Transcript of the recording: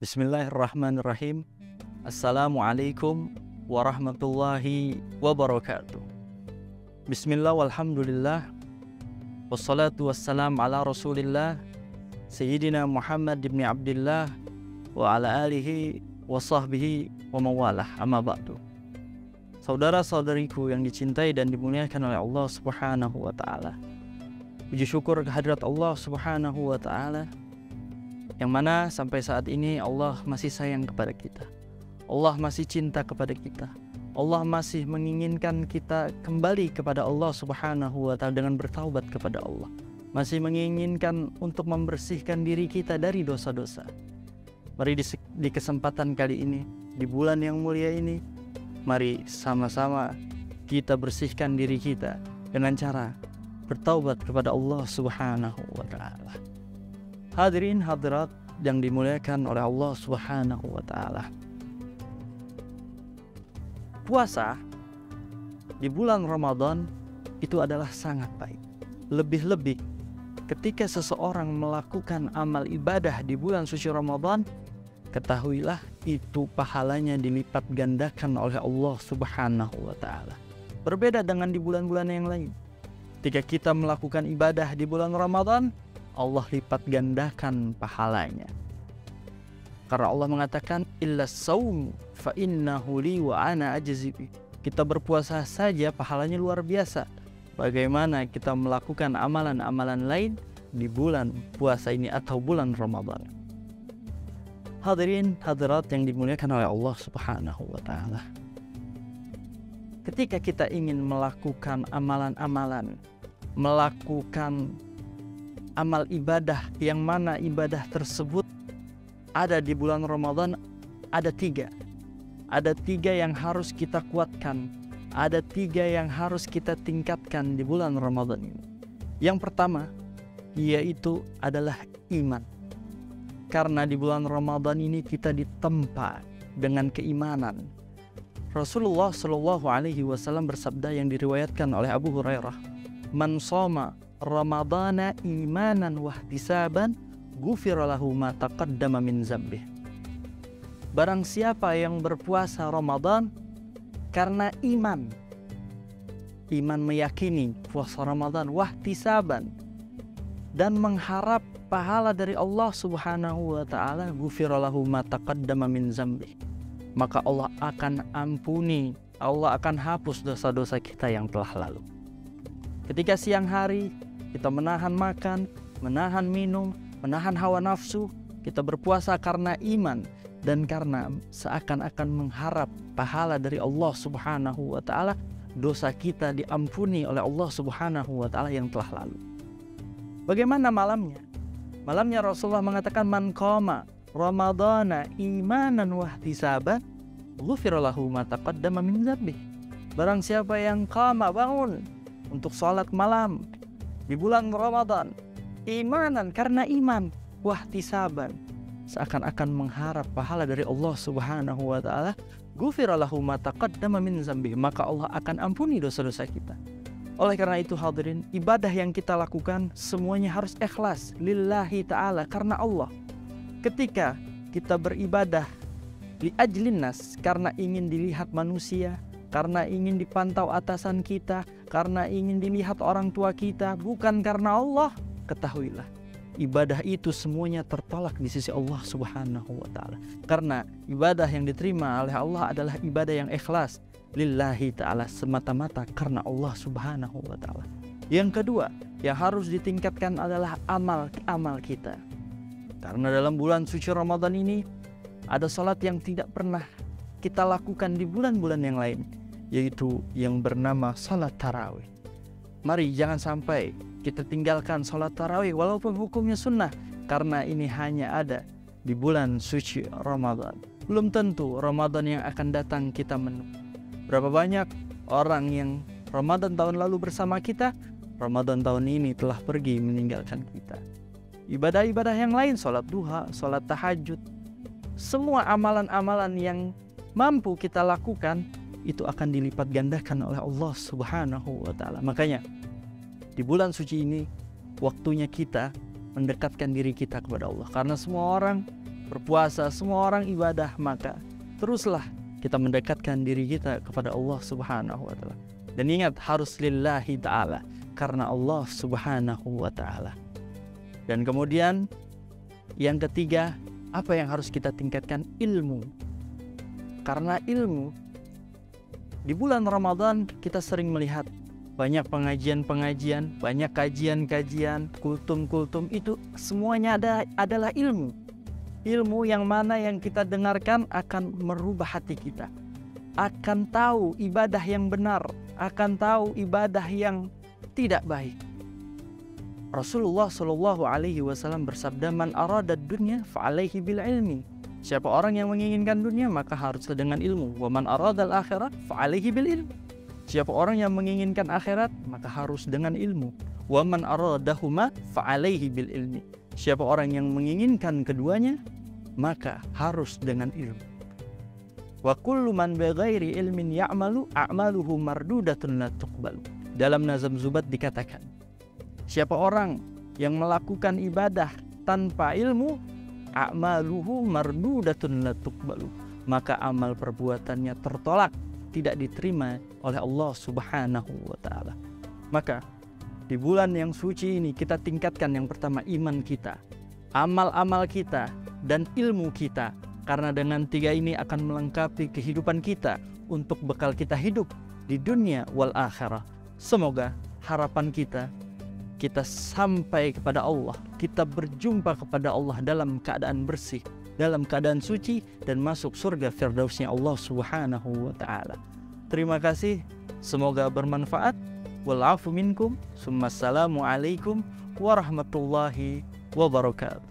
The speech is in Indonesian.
Bismillahirrahmanirrahim. Assalamualaikum warahmatullahi wabarakatuh. Bismillah walhamdulillah. Wassalatu wassalam ala rasulillah Sayyidina Muhammad ibn Abdillah wa ala alihi wa sahbihi wa mawalah, amma ba'du. Saudara-saudariku yang dicintai dan dimuliakan oleh Allah subhanahu wa ta'ala, puji syukur kehadirat Allah subhanahu wa ta'ala, yang mana sampai saat ini Allah masih sayang kepada kita. Allah masih cinta kepada kita. Allah masih menginginkan kita kembali kepada Allah subhanahu wa ta'ala dengan bertaubat kepada Allah. Masih menginginkan untuk membersihkan diri kita dari dosa-dosa. Mari di kesempatan kali ini, di bulan yang mulia ini, mari sama-sama kita bersihkan diri kita dengan cara bertaubat kepada Allah subhanahu wa ta'ala. Hadirin hadirat yang dimuliakan oleh Allah subhanahu wa ta'ala, puasa di bulan Ramadan itu adalah sangat baik. Lebih-lebih ketika seseorang melakukan amal ibadah di bulan suci Ramadan, ketahuilah itu pahalanya dilipat gandakan oleh Allah subhanahu wa ta'ala. Berbeda dengan di bulan-bulan yang lain. Ketika kita melakukan ibadah di bulan Ramadan, Allah lipat gandakan pahalanya. Karena Allah mengatakan illa saum fa innahu li wa ana ajzi bi. Kita berpuasa saja pahalanya luar biasa. Bagaimana kita melakukan amalan-amalan lain di bulan puasa ini atau bulan Ramadan. Hadirin hadirat yang dimuliakan oleh Allah subhanahu wa ta'ala, ketika kita ingin melakukan amalan-amalan, melakukan amal ibadah yang mana ibadah tersebut ada di bulan Ramadan, ada tiga yang harus kita kuatkan, ada tiga yang harus kita tingkatkan di bulan Ramadan ini. Yang pertama yaitu adalah iman, karena di bulan Ramadan ini kita ditempa dengan keimanan. Rasulullah Shallallahu Alaihi Wasallam bersabda yang diriwayatkan oleh Abu Hurairah, man shoma Ramadana imanan wahtisaban ghufira lahu ma taqaddama min dzambih. Barang siapa yang berpuasa Ramadan karena iman meyakini puasa Ramadan, wahtisaban, dan mengharap pahala dari Allah subhanahu wa ta'ala, ghufira lahu ma taqaddama min dzambih, maka Allah akan ampuni, Allah akan hapus dosa-dosa kita yang telah lalu. Ketika siang hari kita menahan makan, menahan minum, menahan hawa nafsu, kita berpuasa karena iman dan karena seakan-akan mengharap pahala dari Allah subhanahu wa ta'ala, dosa kita diampuni oleh Allah subhanahu wa ta'ala yang telah lalu. Bagaimana malamnya? Malamnya Rasulullah mengatakan man qama Ramadana imanan wahtisaban ghufira lahu ma taqaddama min dzambih. Barang siapa yang qama, bangun untuk salat malam di bulan Ramadan, imanan, karena iman, wahtisaban, seakan-akan mengharap pahala dari Allah subhanahu wa ta'ala, ghufira lahu ma taqaddama min dzambih, maka Allah akan ampuni dosa-dosa kita. Oleh karena itu hadirin, ibadah yang kita lakukan semuanya harus ikhlas lillahi ta'ala, karena Allah. Ketika kita beribadah li ajlin nas, karena ingin dilihat manusia, karena ingin dipantau atasan kita, karena ingin dilihat orang tua kita, bukan karena Allah, ketahuilah ibadah itu semuanya tertolak di sisi Allah subhanahu wa ta'ala. Karena ibadah yang diterima oleh Allah adalah ibadah yang ikhlas lillahi ta'ala, semata-mata karena Allah subhanahu wa ta'ala. Yang kedua yang harus ditingkatkan adalah amal kita. Karena dalam bulan suci Ramadan ini ada salat yang tidak pernah kita lakukan di bulan-bulan yang lain, yaitu yang bernama salat tarawih. Mari jangan sampai kita tinggalkan salat tarawih walaupun hukumnya sunnah, karena ini hanya ada di bulan suci Ramadan. Belum tentu Ramadan yang akan datang kita menemukan. Berapa banyak orang yang Ramadan tahun lalu bersama kita, Ramadan tahun ini telah pergi meninggalkan kita. Ibadah-ibadah yang lain, salat duha, salat tahajud, semua amalan-amalan yang mampu kita lakukan itu akan dilipat gandakan oleh Allah subhanahu wa ta'ala. Makanya di bulan suci ini waktunya kita mendekatkan diri kita kepada Allah, karena semua orang berpuasa, semua orang ibadah, maka teruslah kita mendekatkan diri kita kepada Allah Subhanahu wa taala. Dan ingat, harus lillahi ta'ala, karena Allah Subhanahu wa ta'ala. Dan kemudian yang ketiga, apa yang harus kita tingkatkan? Ilmu. Karena ilmu, di bulan Ramadan kita sering melihat banyak pengajian-pengajian, banyak kajian-kajian, kultum-kultum, itu semuanya adalah ilmu. Ilmu yang mana yang kita dengarkan akan merubah hati kita, akan tahu ibadah yang benar, akan tahu ibadah yang tidak baik. Rasulullah Shallallahu Alaihi Wasallam bersabda, "Man arada dunya fa'alaihi bil ilmi." Siapa orang yang menginginkan dunia, maka haruslah dengan ilmu. "Wa man arada al akhirat fa'alaihi bil ilmi." Siapa orang yang menginginkan akhirat, maka harus dengan ilmu. "Wa man aradahuma fa'alaihi bil ilmi." Siapa orang yang menginginkan keduanya, maka harus dengan ilmu. Wa kullu man bighairi ilmin ya'malu a'maluhu mardudatun la tuqbalu. Dalam Nazm Zubat dikatakan, siapa orang yang melakukan ibadah tanpa ilmu, a'maluhu mardudatun la tuqbalu, maka amal perbuatannya tertolak, tidak diterima oleh Allah Subhanahu wa taala. Maka di bulan yang suci ini kita tingkatkan yang pertama iman kita, amal-amal kita, dan ilmu kita. Karena dengan tiga ini akan melengkapi kehidupan kita untuk bekal kita hidup di dunia wal akhirah. Semoga harapan kita sampai kepada Allah, kita berjumpa kepada Allah dalam keadaan bersih, dalam keadaan suci, dan masuk surga firdausnya Allah Subhanahu wa ta'ala. Terima kasih, semoga bermanfaat. Wal afu minkum, summa assalamu alaikum warahmatullahi wabarakatuh.